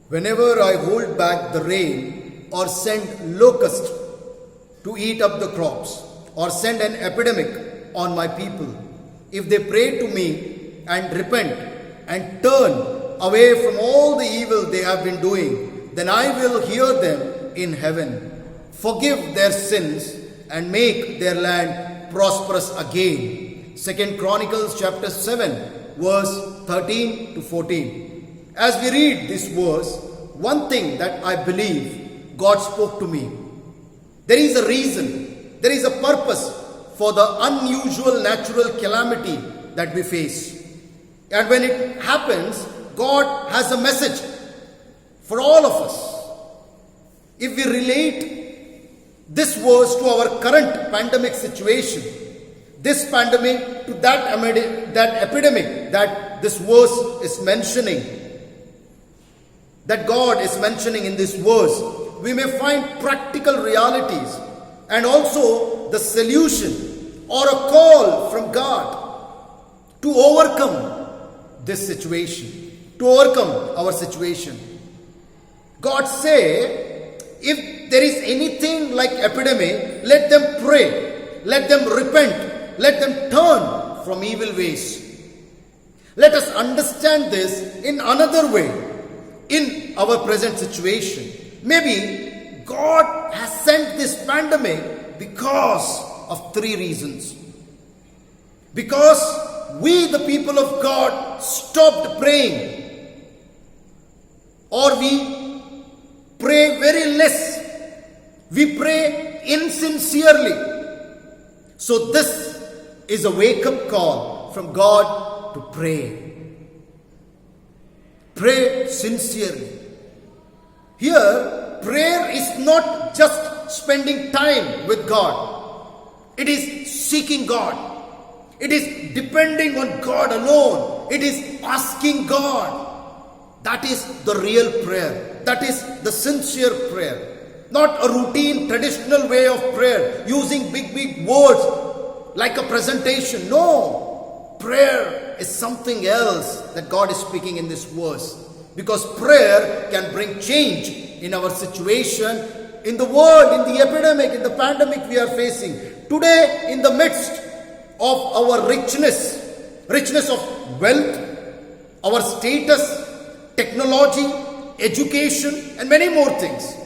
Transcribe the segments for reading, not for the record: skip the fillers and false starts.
Whenever I hold back the rain or send locusts to eat up the crops or send an epidemic on my people, if they pray to me and repent and turn away from all the evil they have been doing, then I will hear them in heaven, forgive their sins and make their land prosperous again. 2 Chronicles chapter 7 verse 13 to 14. As we read this verse, one thing that I believe God spoke to me. There is a reason, there is a purpose for the unusual natural calamity that we face. And when it happens, God has a message for all of us. If we relate this verse to our current pandemic situation, this pandemic to that epidemic that this verse is mentioning, that God is mentioning in this verse, we may find practical realities and also the solution or a call from God to overcome this situation, to overcome our situation. God say, if there is anything like epidemic, let them pray, let them repent, let them turn from evil ways. Let us understand this in another way. In our present situation, maybe God has sent this pandemic because of three reasons. Because we, the people of God, stopped praying, or we pray very less. We pray insincerely. So this is a wake-up call from God to pray. Pray sincerely. Here, prayer is not just spending time with God. It is seeking God. It is depending on God alone. It is asking God. That is the real prayer. That is the sincere prayer. Not a routine, traditional way of prayer, using big words like a presentation. No. Prayer is something else that God is speaking in this verse. Because prayer can bring change in our situation, in the world, in the epidemic, in the pandemic we are facing. Today, in the midst of our richness of wealth, our status, technology, education, and many more things,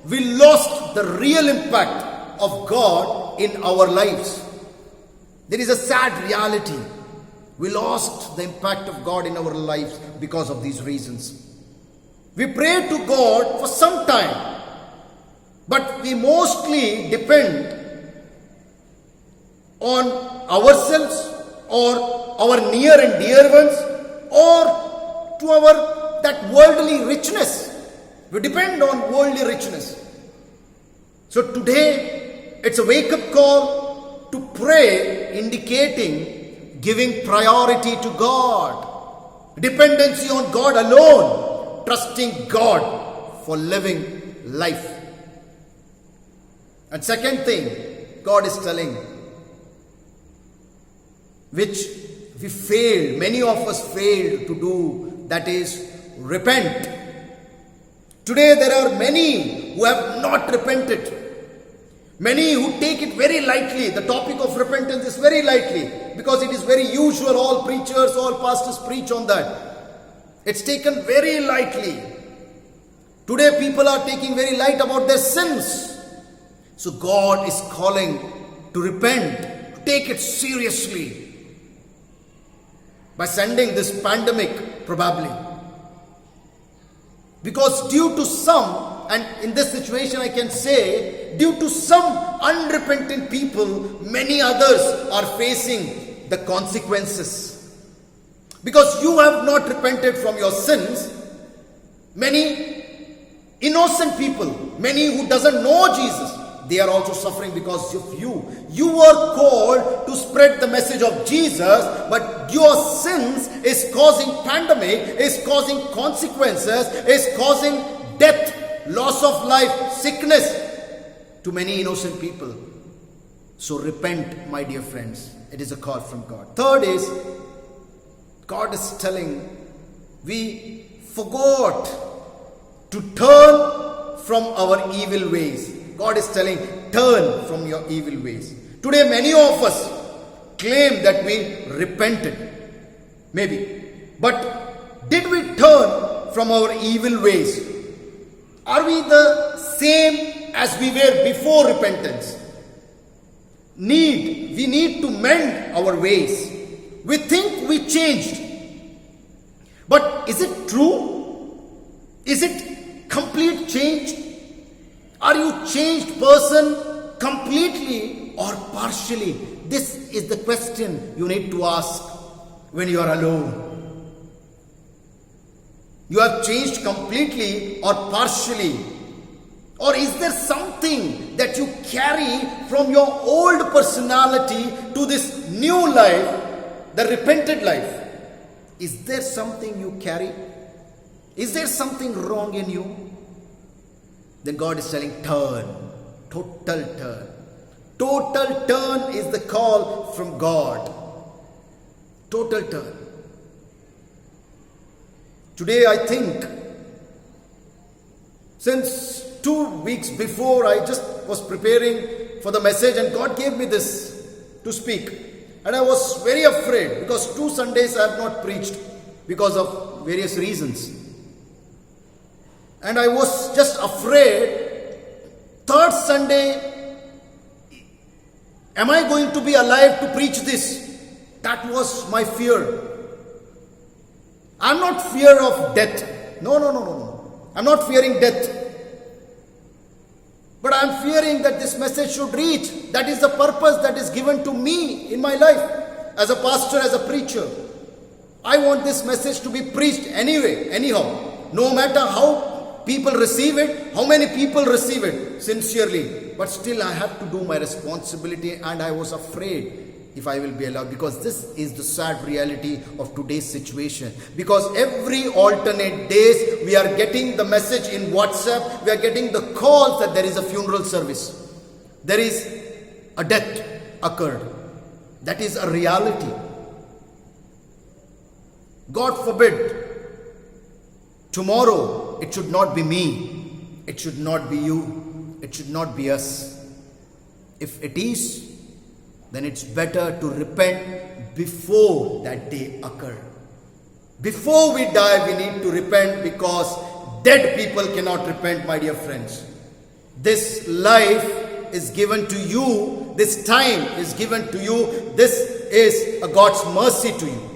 we lost the real impact of God in our lives. There is a sad reality. We lost the impact of God in our lives because of these reasons. We pray to God for some time, but we mostly depend on ourselves or our near and dear ones or to our that worldly richness. We depend on worldly richness. So today, it's a wake-up call to pray, indicating giving priority to God, dependency on God alone, trusting God for living life. And second thing God is telling, which we failed, many of us failed to do, that is repent. Today there are many who have not repented. Many who take it very lightly. The topic of repentance is very lightly because it is very usual. All preachers, all pastors preach on that. It's taken very lightly. Today people are taking very light about their sins. So God is calling to repent, to take it seriously by sending this pandemic probably. Because due to some, and in this situation I can say, due to some unrepentant people, many others are facing the consequences. Because you have not repented from your sins, many innocent people, many who doesn't know Jesus, they are also suffering because of you. You were called to spread the message of Jesus, but your sins is causing pandemic, is causing consequences, is causing death, loss of life, sickness to many innocent people. So repent, my dear friends. It is a call from God. Third is, God is telling, we forgot to turn from our evil ways. God is telling, turn from your evil ways. Today, many of us claim that we repented. Maybe. But did we turn from our evil ways? Are we the same as we were before repentance? We need to mend our ways. We think we changed. But is it true? Is it complete change? Are you changed person completely or partially? This is the question you need to ask when you are alone. You have changed completely or partially? Or is there something that you carry from your old personality to this new life, the repented life? Is there something you carry? Is there something wrong in you? Then God is telling, turn. Total turn. Total turn is the call from God. Total turn. Today I think, since 2 weeks before, I just was preparing for the message and God gave me this to speak. And I was very afraid because 2 Sundays I have not preached because of various reasons. And I was just afraid, 3rd Sunday, am I going to be alive to preach this? That was my fear. I'm not fear of death. No. I'm not fearing death. But I'm fearing that this message should reach. That is the purpose that is given to me in my life. As a pastor, as a preacher. I want this message to be preached anyway, anyhow. No matter how people receive it, how many people receive it sincerely. But still I have to do my responsibility, and I was afraid if I will be allowed, because this is the sad reality of today's situation. Because every alternate days we are getting the message in WhatsApp, we are getting the calls that there is a funeral service, there is a death occurred. That is a reality. God forbid, tomorrow it should not be me, it should not be you, it should not be us. If it is, then it's better to repent before that day occurs. Before we die, we need to repent, because dead people cannot repent, my dear friends. This life is given to you, this time is given to you, this is a God's mercy to you.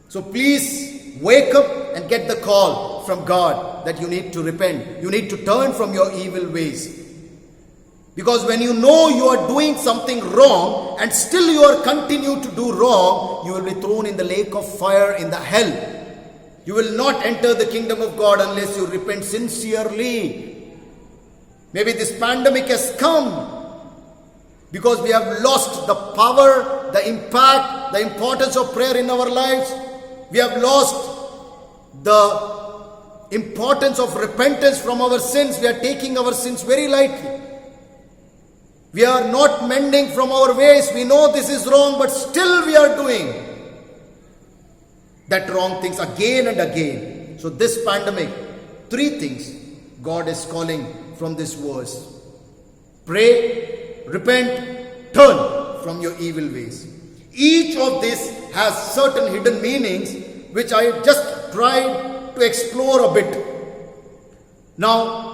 So please wake up and get the call from God that you need to repent. You need to turn from your evil ways. Because when you know you are doing something wrong and still you are continue to do wrong, you will be thrown in the lake of fire, in the hell. You will not enter the kingdom of God unless you repent sincerely. Maybe this pandemic has come because we have lost the power, the impact, the importance of prayer in our lives. We have lost the importance of repentance from our sins. We are taking our sins very lightly. We are not mending from our ways. We know this is wrong, but still we are doing that wrong things again and again. So this pandemic, 3 things God is calling from this verse. Pray, repent, turn from your evil ways. Each of this has certain hidden meanings which I just tried to explore a bit. Now,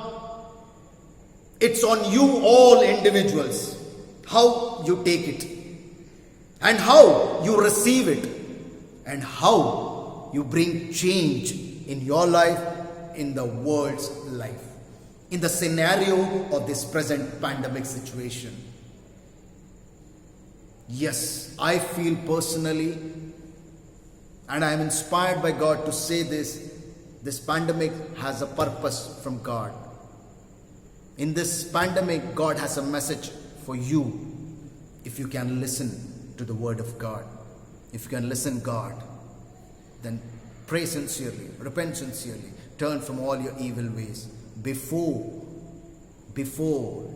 it's on you all individuals, how you take it, and how you receive it, and how you bring change in your life, in the world's life, in the scenario of this present pandemic situation. Yes, I feel personally, and I am inspired by God to say this pandemic has a purpose from God. In this pandemic, God has a message for you. If you can listen to the word of God, if you can listen God, then pray sincerely, repent sincerely, turn from all your evil ways before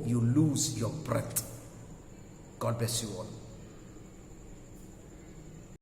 you lose your breath. God bless you all.